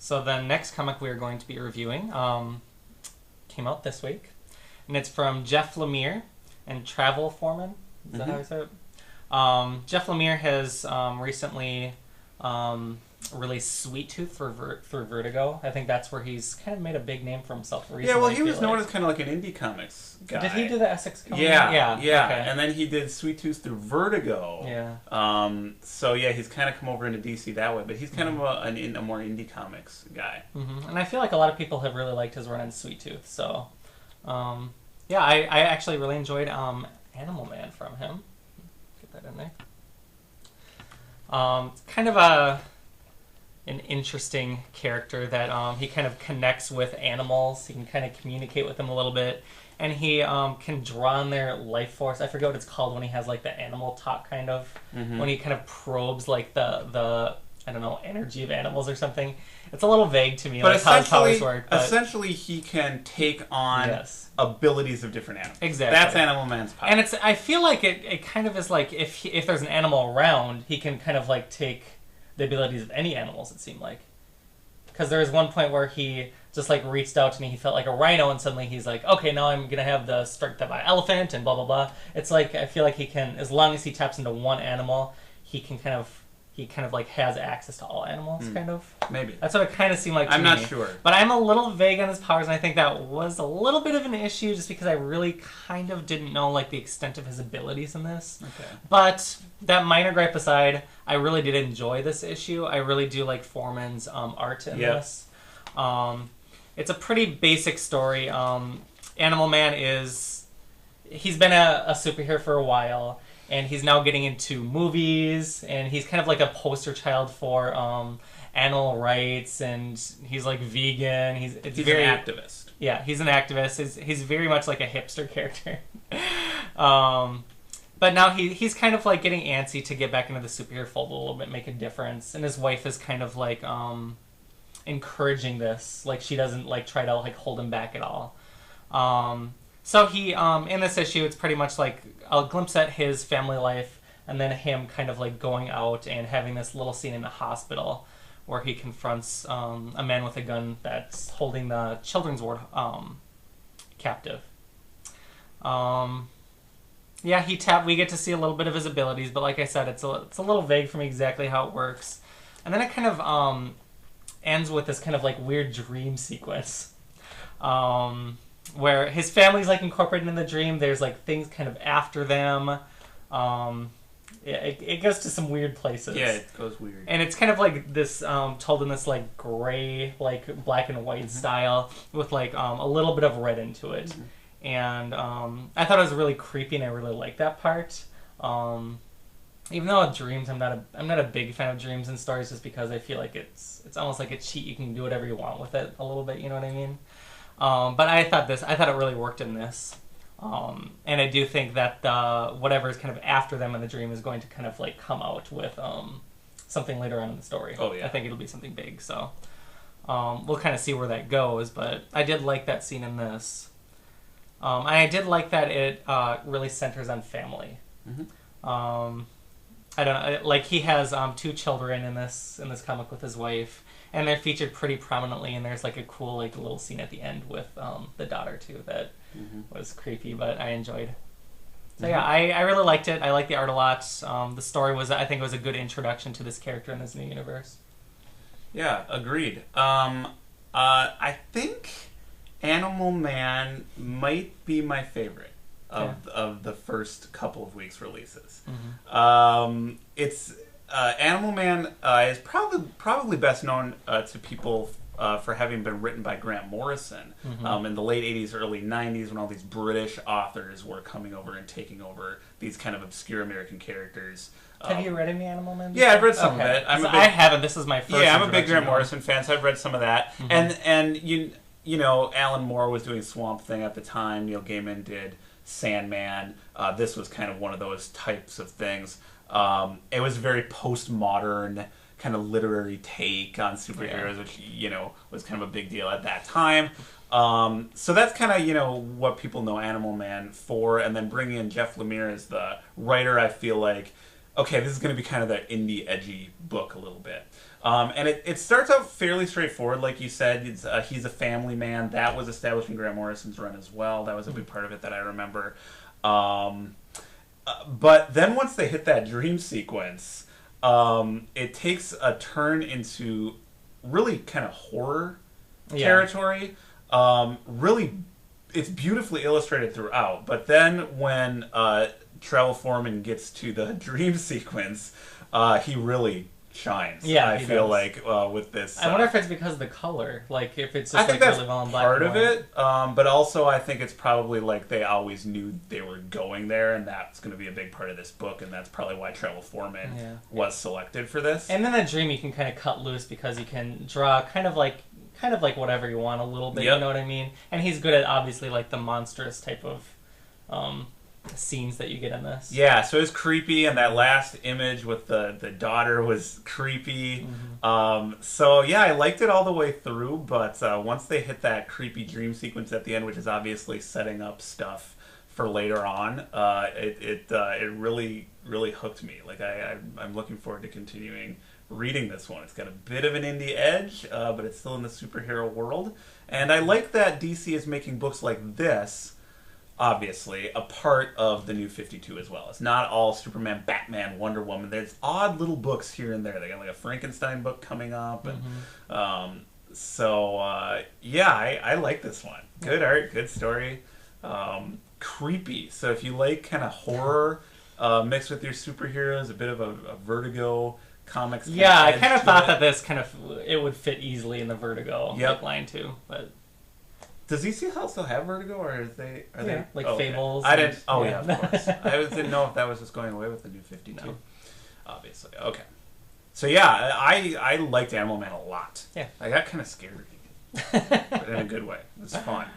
So the next comic we are going to be reviewing came out this week, and it's from Jeff Lemire and Foreman. Is that how I say it? Jeff Lemire has recently released Sweet Tooth through Vertigo. I think that's where he's kind of made a big name for himself recently. Yeah, well, he was known as kind of like an indie comics guy. Did he do the Essex comic? Yeah. Okay. And then he did Sweet Tooth through Vertigo. Yeah. So yeah, he's kind of come over into DC that way, but he's kind of a more indie comics guy. Mm-hmm. And I feel like a lot of people have really liked his run in Sweet Tooth. So, yeah, I actually really enjoyed Animal Man from him. Get that in there. It's kind of an interesting character that he kind of connects with animals. He can kind of communicate with them a little bit, and he can draw on their life force. I forget what it's called when he has like the animal talk kind of, when he kind of probes like the I don't know, energy of animals or something. It's a little vague to me, but like how his powers work. But essentially, he can take on abilities of different animals. Exactly. That's Animal Man's power. And I feel like it kind of is like if there's an animal around, he can kind of like take the abilities of any animals, it seemed like. Because there was one point where he just like reached out to me, he felt like a rhino, and suddenly he's like, okay, now I'm gonna have the strength of an elephant and blah blah blah. It's like I feel like he can, as long as he taps into one animal, he kind of like has access to all animals, kind of. Maybe. That's what it kind of seemed like to I'm me. not sure. But I'm a little vague on his powers, and I think that was a little bit of an issue just because I really kind of didn't know like the extent of his abilities in this. Okay. But that minor gripe aside, I really did enjoy this issue. I really do like Foreman's art in this. It's a pretty basic story. Animal Man he's been a superhero for a while, and he's now getting into movies, and he's kind of like a poster child for animal rights, and he's like vegan. He's very an activist. Yeah, he's an activist. He's very much like a hipster character. But now he's kind of like getting antsy to get back into the superhero fold a little bit, make a difference, and his wife is kind of like encouraging this. Like she doesn't like try to like hold him back at all. So he, in this issue, it's pretty much like a glimpse at his family life, and then him kind of like going out and having this little scene in the hospital where he confronts a man with a gun that's holding the children's ward captive. Yeah, we get to see a little bit of his abilities, but like I said, it's a little vague for me exactly how it works. And then it kind of ends with this kind of like weird dream sequence. Where his family's like incorporated in the dream. There's like things kind of after them. It goes to some weird places. Yeah, it goes weird. And it's kind of like this told in this like gray, like black and white style with like a little bit of red into it. And I thought it was really creepy, and I really liked that part. Even though with dreams, I'm not a big fan of dreams and stories, just because I feel like it's almost like a cheat. You can do whatever you want with it a little bit. You know what I mean? But I thought it really worked in this. And I do think that whatever is kind of after them in the dream is going to kind of like come out with something later on in the story. Oh yeah. I think it'll be something big. So we'll kind of see where that goes. But I did like that scene in this. And I did like that it really centers on family. I don't know, like he has 2 children in this comic with his wife. And they're featured pretty prominently, and there's like a cool like little scene at the end with the daughter too that was creepy, but I enjoyed. So yeah, I really liked it. I liked the art a lot. The story I think it was a good introduction to this character in this new universe. Yeah, agreed. I think Animal Man might be my favorite of the first couple of weeks' releases. It's Animal Man is probably best known to people for having been written by Grant Morrison in the late 80s, early 90s, when all these British authors were coming over and taking over these kind of obscure American characters. Have you read any Animal Man? Yeah, I've read some of it. I haven't. This is my first. Yeah, I'm a big Grant Morrison fan, so I've read some of that. And you know, Alan Moore was doing Swamp Thing at the time. Neil Gaiman did Sandman. This was kind of one of those types of things. It was a very postmodern kind of literary take on superheroes, which, you know, was kind of a big deal at that time. So that's kind of, you know, what people know Animal Man for. And then bringing in Jeff Lemire as the writer, I feel like, okay, this is going to be kind of that indie, edgy book a little bit. And it starts out fairly straightforward, like you said. He's a family man. That was established in Grant Morrison's run as well. That was a big part of it that I remember. But then once they hit that dream sequence, it takes a turn into really kind of horror territory. Really, it's beautifully illustrated throughout. But then when Trevor Foreman gets to the dream sequence, he really shines. Yeah, I feel like with this. I wonder if it's because of the color, like if it's just I think like that's really well in black part and of white. it, but also I think it's probably like they always knew they were going there, and that's going to be a big part of this book, and that's probably why Trevor Foreman was selected for this. And then the dream you can kind of cut loose because you can draw kind of like whatever you want a little bit. You know what I mean? And he's good at obviously like the monstrous type of scenes that you get in this. Yeah, so it's creepy, and that last image with the daughter was creepy. So yeah, I liked it all the way through, but once they hit that creepy dream sequence at the end, which is obviously setting up stuff for later on, it really hooked me. Like I'm looking forward to continuing reading this one. It's got a bit of an indie edge, but it's still in the superhero world, and I like that DC is making books like this. Obviously, a part of the New 52 as well. It's not all Superman, Batman, Wonder Woman. There's odd little books here and there. They got like a Frankenstein book coming up, and yeah, I like this one. Good art, good story, creepy. So if you like kind of horror mixed with your superheroes, a bit of a Vertigo comics. Yeah, I kind of thought that this it would fit easily in the Vertigo line too, but. Does DC also have Vertigo, or are they like Fables? I didn't. Oh yeah, of course. I didn't know if that was just going away with the New 52. No. Obviously, okay. So yeah, I liked Animal Man a lot. Yeah, I got kind of scared, but in a good way. It was fun.